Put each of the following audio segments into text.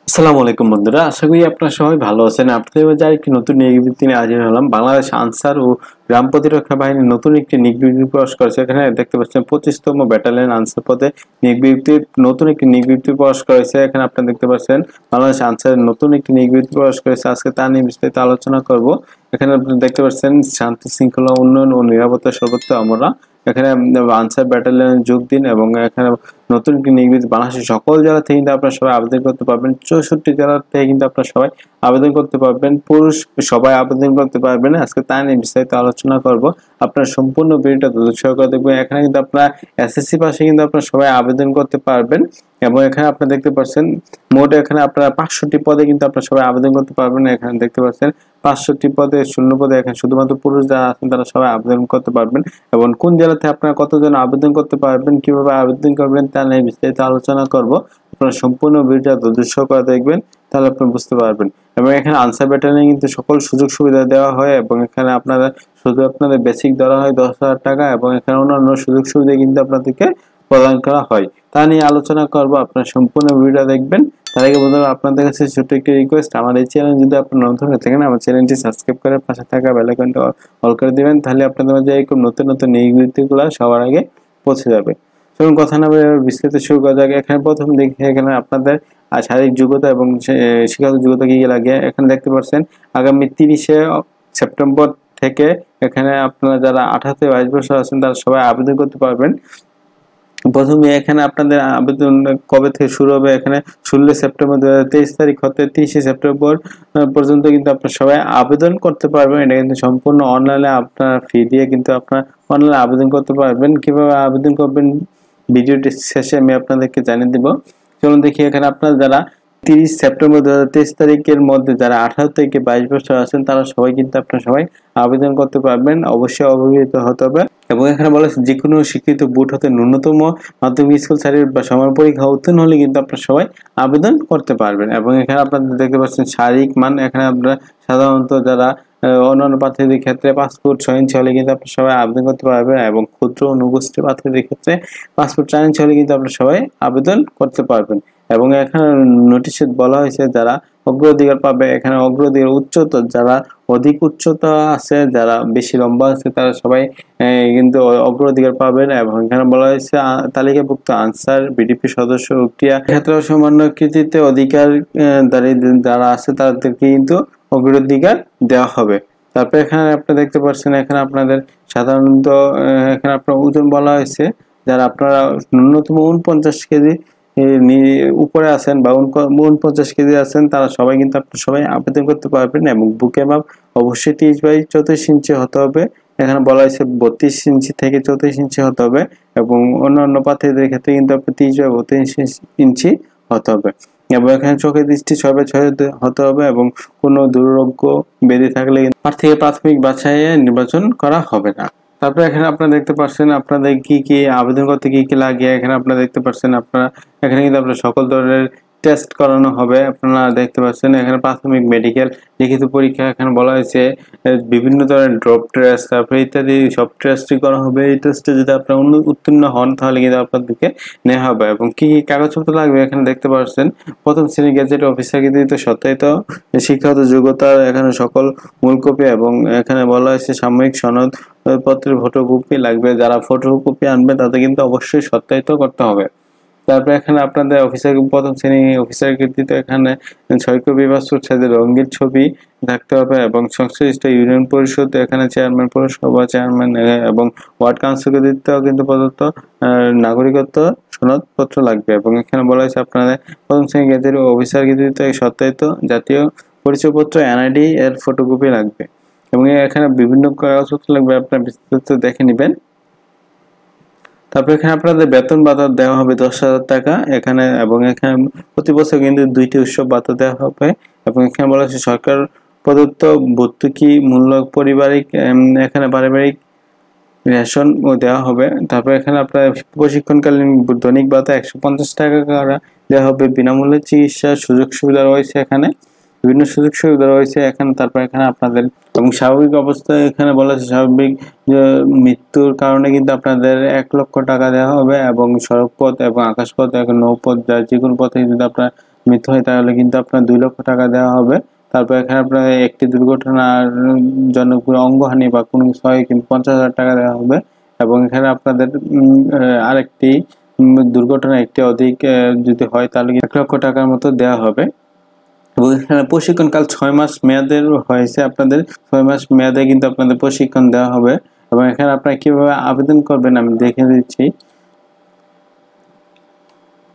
আসসালামু আলাইকুম বন্ধুরা, আশা করি আপনারা সবাই ভালো আছেন। আপনাদের মাঝে আরেকটি নতুন নিয়োগ বিজ্ঞপ্তি নিয়ে হাজির হলাম। বাংলাদেশ আনসার ও গ্রাম প্রতিরক্ষা বাহিনীর নতুন একটি নিয়োগ বিজ্ঞপ্তি প্রকাশ করেছে। এখানে দেখতে পাচ্ছেন 25তম ব্যাটালিয়ন আনসার পদে নিয়োগ বিজ্ঞপ্তি, নতুন একটি নিয়োগ বিজ্ঞপ্তি প্রকাশ করেছে। এখানে আপনারা দেখতে পাচ্ছেন বাংলাদেশ আনসারের নতুন একটি নিয়োগ বিজ্ঞপ্তি প্রকাশ করেছে। আজকে তা নিয়ে বিস্তারিত আলোচনা করব। এখানে আপনারা দেখতে পাচ্ছেন শান্তি শৃঙ্খলা উন্নয়ন ও নিরাপত্তা সর্বোচ্চ আমরা এখানে আনসার ব্যাটালিয়নে যোগ দিন এবং এখানে নতুন একটি নিয়োগ বিজ্ঞপ্তি বাংলাদেশের সকল জেলা থেকে কিন্তু আপনারা সবাই আবেদন করতে পারবেন। 64 জেলা থেকে কিন্তু আপনারা সবাই আবেদন করতে পারবেন। পুরুষ সবাই আবেদন করতে পারবেন। আজকে তা নিয়ে বিস্তারিত আলোচনা করব। আপনারা সম্পূর্ণ ভিডিওটা ধৈর্য সহকারে দেখবেন। এখানে কিন্তু আপনারা এসএসসি পাশে কিন্তু আপনারা সবাই আবেদন করতে পারবেন এবং এখানে আপনারা দেখতে পাচ্ছেন মোট এখানে আপনারা 500টি পদে কিন্তু আপনারা সবাই আবেদন করতে পারবেন। এখানে দেখতে পাচ্ছেন 500টি পদে শূন্য পদে এখানে শুধুমাত্র পুরুষ যারা আছেন তারা সবাই আবেদন করতে পারবেন এবং কোন জেলাতে আপনারা কতজন আবেদন করতে পারবেন, কিভাবে আবেদন করবেন তা নিয়ে বিস্তারিত আলোচনা করব। আপনারা সম্পূর্ণ ভিডিওটা ধৈর্য সহকারে দেখবেন, তাহলে আপনি বুঝতে পারবেন। এবং এখানে আনসার ব্যাটালিয়নে কিন্তু সকল সুযোগ সুবিধা দেওয়া হয় এবং এখানে আপনারা শুধু আপনাদের বেসিক ধরা হয় 10,000 টাকা এবং এখানে অন্যান্য সুযোগ সুবিধা কিন্তু আপনাদেরকে প্রদান করা হয়। তা নিয়ে আলোচনা করব। আপনারা সম্পূর্ণ ভিডিওটা দেখবেন। তার আগে বন্ধুরা, আপনাদের কাছে ছোট্ট একটি রিকোয়েস্ট, আমার এই চ্যানেল যদি আপনারা নতুন হয়ে থাকেন আমার চ্যানেলটি সাবস্ক্রাইব করে পাশে থাকা বেল আইকনটা অল করে দিবেন, তাহলে আপনাদের মাঝে এরকম নতুন নতুন নিউজ ভিডিওগুলো সবার আগে পৌঁছে যাবে। চলুন কথা না বলে বিস্তারিত শুরু করা যাক। এখানে প্রথম দেখি এখানে আপনাদের শারীরিক যোগ্যতা এবং শিক্ষাগত যোগ্যতা কি কি লাগে। এখানে দেখতে পাচ্ছেন আগামী 30শে সেপ্টেম্বর থেকে এখানে আপনারা যারা 18 থেকে 22 বছর আছেন তারা সবাই আবেদন করতে পারবেন। প্রথমে এখানে আপনাদের আবেদন কবে থেকে শুরু হবে, এখানে 16 সেপ্টেম্বর 2023 তারিখ হতে 30 সেপ্টেম্বর পর্যন্ত কিন্তু আপনারা সবাই আবেদন করতে পারবেন। এটা কিন্তু সম্পূর্ণ অনলাইনে আপনারা ফি দিয়ে কিন্তু আপনারা অনলাইনে আবেদন করতে পারবেন। কিভাবে আবেদন করবেন ভিডিওটি শেষে আমি আপনাদেরকে জানিয়ে দিব। চলুন দেখি এখানে আপনারা যারা 30 সেপ্টেম্বর 2023 তারিখের মধ্যে যারা 18 থেকে 22 বছর আছেন তারা সবাই কিন্তু আপনারা সবাই আবেদন করতে পারবেন। অবশ্যই অবহিত হতে হবে এবং এখানে বলা হচ্ছে যে কোনো স্বীকৃত বোর্ড হতে ন্যূনতম মাধ্যমিক স্কুল সার্টিফিকেট বা সময় পরীক্ষা উত্তীর্ণ হলে কিন্তু আপনারা সবাই আবেদন করতে পারবেন। এবং এখানে আপনারা দেখতে পাচ্ছেন শারীরিক মান, এখানে আপনারা সাধারণত যারা অন্যান্য প্রার্থীদের ক্ষেত্রে 5 ফুট 6 ইঞ্চি হলে কিন্তু আপনারা সবাই আবেদন করতে পারবেন এবং ক্ষুদ্র অনুগোষ্ঠী প্রার্থীদের ক্ষেত্রে 5 ফুট 4 ইঞ্চি হলে কিন্তু আপনারা সবাই আবেদন করতে পারবেন। এবং এখানে নোটিশে বলা হয়েছে যারা অগ্রাধিকার পাবে, এখানে অগ্রাধিকার উচ্চতা যারা অধিক উচ্চতা আছে, যারা বেশি লম্বা আছে তারা সবাই কিন্তু অগ্রাধিকার পাবেন। এবং এখানে বলা হয়েছে তালিকাভুক্ত আনসার বিডিপি সদস্য উক্তিয়া ক্ষেত্রে সামান্য কৃতিত্বে অধিকার যারা আছে তাদেরকে কিন্তু অগ্রাধিকার দেওয়া হবে। তারপরে এখানে আপনি দেখতে পাচ্ছেন এখানে আপনাদের সাধারণত এখানে আপনার ওজন বলা হয়েছে যারা আপনারা ন্যূনতম 49 কেজি উপরে আছেন বা 49 কেজি আছেন তারা সবাই কিন্তু আপনারা সবাই আবেদন করতে পারবেন। এবং বুকের মাপ অবশ্যই 30/34 ইঞ্চি হতে হবে। এখানে বলা হয়েছে 32 ইঞ্চি থেকে 34 ইঞ্চি হতে হবে এবং অন্যান্য প্রার্থীদের ক্ষেত্রে কিন্তু 30/32 ইঞ্চি হতে হবে। এবং এখানে চোখের দৃষ্টি 6/6 হতে হবে এবং কোনো দুরারোগ্য ব্যাধি থাকলে প্রার্থীকে প্রাথমিক বাছাইয়ে নির্বাচন করা হবে না। তারপরে এখানে আপনারা দেখতে পাচ্ছেন আপনাদের কি কি আবেদন করতে কি কি লাগে। এখানে আপনারা দেখতে পাচ্ছেন আপনারা এখানে কিন্তু আপনারা সকল ধরনের টেস্ট করানো হবে। আপনারা দেখতে পাচ্ছেন এখানে প্রাথমিক মেডিকেল লিখিত পরীক্ষা, এখানে বলা হয়েছে বিভিন্ন ধরনের ড্রপ টেস্ট তারপরে ইত্যাদি সব টেস্টই করা হবে। এই টেস্টে যদি আপনারা উত্তীর্ণ হন তাহলে কিন্তু আপনাদেরকে নেওয়া হবে। এবং কি কি কাগজপত্র লাগবে এখানে দেখতে পাচ্ছেন প্রথম শ্রেণী গেজেট অফিসার কৃত সত্যায়িত শিক্ষাগত যোগ্যতা, এখানে সকল মূল কপি এবং এখানে বলা হয়েছে সাময়িক সনদ পত্রের ফটোকপি লাগবে। যারা ফটোকপি আনবে তাদের কিন্তু অবশ্যই সত্যায়িত করতে হবে। তারপরে এখানে আপনাদের অফিসার প্রথম শ্রেণী অফিসার কৃতিত্ব এখানে 6 কপি পাসপোর্ট সাইজের রঙিন ছবি থাকতে হবে এবং সংশ্লিষ্ট ইউনিয়ন পরিষদ এখানে চেয়ারম্যান, পৌরসভা চেয়ারম্যান এবং ওয়ার্ড কাউন্সিল কৃতিত্ব কিন্তু প্রদত্ত নাগরিকত্ব সনদপত্র লাগবে। এবং এখানে বলা হয়েছে আপনাদের প্রথম শ্রেণী গেজেট অফিসার কৃতিত্ব সত্যায়িত জাতীয় পরিচয়পত্র এনআইডি এর ফটোকপি লাগবে। এবং এখানে বিভিন্ন কাগজপত্র লাগবে, আপনারা বিস্তারিত দেখে নেবেন। তারপর এখানে আপনাদের বেতন ভাতা দেওয়া হবে 10,000 টাকা এখানে। এবং এখানে প্রতি বছর কিন্তু 2টি উৎসব ভাতা দেওয়া হবে। এবং এখানে বলা হচ্ছে সরকার প্রদত্ত ভর্তুকি মূল্য পারিবারিক এখানে পারিবারিক রেশন দেওয়া হবে। তারপর এখানে আপনার প্রশিক্ষণকালীন দৈনিক ভাতা 150 টাকা করে দেওয়া হবে। বিনামূল্যে চিকিৎসার সুযোগ সুবিধা রয়েছে, এখানে বিভিন্ন সুযোগ সুবিধা রয়েছে এখানে। তারপর এখানে আপনাদের এবং স্বাভাবিক অবস্থায় এখানে বলা হচ্ছে স্বাভাবিক মৃত্যুর কারণে কিন্তু আপনাদের 1 লক্ষ টাকা দেওয়া হবে। এবং সড়কপথ এবং আকাশপথ এবং নৌপথ যে কোনো পথে কিন্তু আপনারা মৃত্যু হয় তাহলে কিন্তু আপনার 2 লক্ষ টাকা দেওয়া হবে। তারপর এখানে আপনার একটি দুর্ঘটনার জন্য পুরো অঙ্গহানি বা কোনো কিছু হয় কিন্তু 50,000 টাকা দেওয়া হবে। এবং এখানে আপনাদের আরেকটি দুর্ঘটনা একটি অধিক যদি হয় তাহলে 1 লক্ষ টাকার মতো দেওয়া হবে। এবং এখানে প্রশিক্ষণকাল 6 মাস মেয়াদের হয়েছে আপনাদের। 6 মাস মেয়াদে কিন্তু আপনাদের প্রশিক্ষণ দেওয়া হবে। এবং এখানে আপনারা কিভাবে আবেদন করবেন আমি দেখিয়ে দিচ্ছি।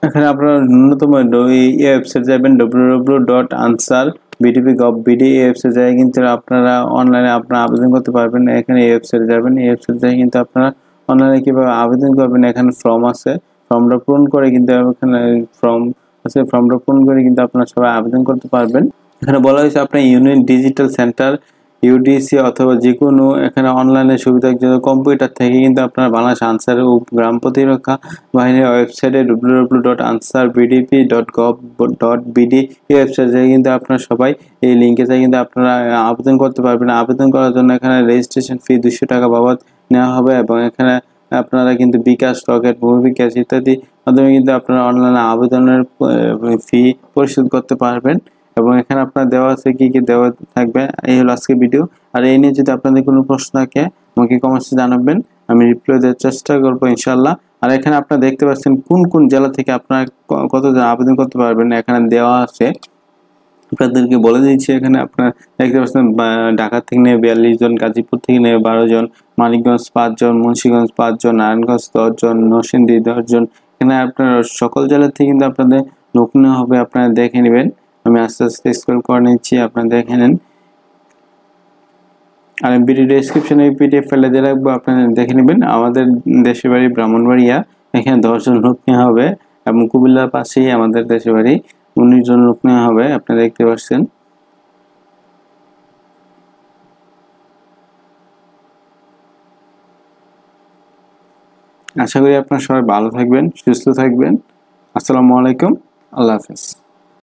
এখানে আপনারা ন্যূনতম এই ওয়েবসাইটে যাবেন www.ansarbdp.gov.bd এই ওয়েবসাইটে যাই কিন্তু আপনারা অনলাইনে আপনারা আবেদন করতে পারবেন। এখানে এই ওয়েবসাইটে যাবেন, এই ওয়েবসাইটে যাই কিন্তু আপনারা অনলাইনে কিভাবে আবেদন করবেন এখানে ফর্ম আছে, ফর্মটা পূরণ করে কিন্তু এখানে ফর্ম আছে, ফর্মটা পূরণ করে কিন্তু আপনারা সবাই আবেদন করতে পারবেন। এখানে বলা হয়েছে আপনার ইউনিয়ন ডিজিটাল সেন্টার ইউডিসি অথবা যেকোনো এখানে অনলাইনে সুবিধার জন্য কম্পিউটার থেকে কিন্তু আপনারা বাংলাদেশ আনসার ও গ্রাম প্রতিরক্ষা বাহিনীর ওয়েবসাইটে www.ansarbdp.gov.bd এই ওয়েবসাইটে কিন্তু আপনারা সবাই এই লিঙ্কে যাই কিন্তু আপনারা আবেদন করতে পারবেন। আবেদন করার জন্য এখানে রেজিস্ট্রেশন ফি 200 টাকা বাবদ নেওয়া হবে এবং এখানে আপনারা কিন্তু বিকাশ, রকেট, ভূমিবিকাশ ইত্যাদি মাধ্যমে কিন্তু আপনারা অনলাইনে আবেদনের ফি পরিশোধ করতে পারবেন। এবং এখানে আপনার দেওয়া আছে কি কি দেওয়া থাকবে। এই হলো আজকের ভিডিও। আর এই নিয়ে যদি আপনাদের কোনো প্রশ্ন থাকে আমাকে কমেন্টসে জানাবেন, আমি রিপ্লাই দেওয়ার চেষ্টা করবো ইনশাআল্লাহ। আর এখানে আপনারা দেখতে পাচ্ছেন কোন কোন জেলা থেকে আপনারা কতজন আবেদন করতে পারবেন এখানে দেওয়া আছে, আপনাদেরকে বলে দিচ্ছি। এখানে আপনারা দেখতে পাচ্ছেন ঢাকা থেকে নেবে 42 জন, গাজীপুর থেকে নেবে 12 জন, মানিকগঞ্জ 5 জন, মুন্সিগঞ্জ 5 জন, নারায়ণগঞ্জ 10 জন, নরসিংদী 10 জন। এখানে আপনারা সকল জেলা থেকে কিন্তু আপনাদের লোক নেওয়া হবে, আপনারা দেখে নেবেন। আমি আস্তে আস্তে স্ক্রল করে নিচ্ছি, আপনারা দেখে নেন। আর ভিডিও ডেসক্রিপশনে পিডিএফ ফেলে দিয়ে রাখবো, আপনারা দেখে নেবেন। আমাদের দেশের বাড়ি ব্রাহ্মণবাড়িয়া, এখানে 10 জন লোক নেওয়া হবে এবং কুমিল্লার পাশেই আমাদের দেশের বাড়ি, 19 জন লোক নেওয়া হবে, আপনারা দেখতে পাচ্ছেন। আশা করি আপনারা সবাই ভালো থাকবেন, সুস্থ থাকবেন। আসসালামু আলাইকুম, আল্লাহ হাফেজ।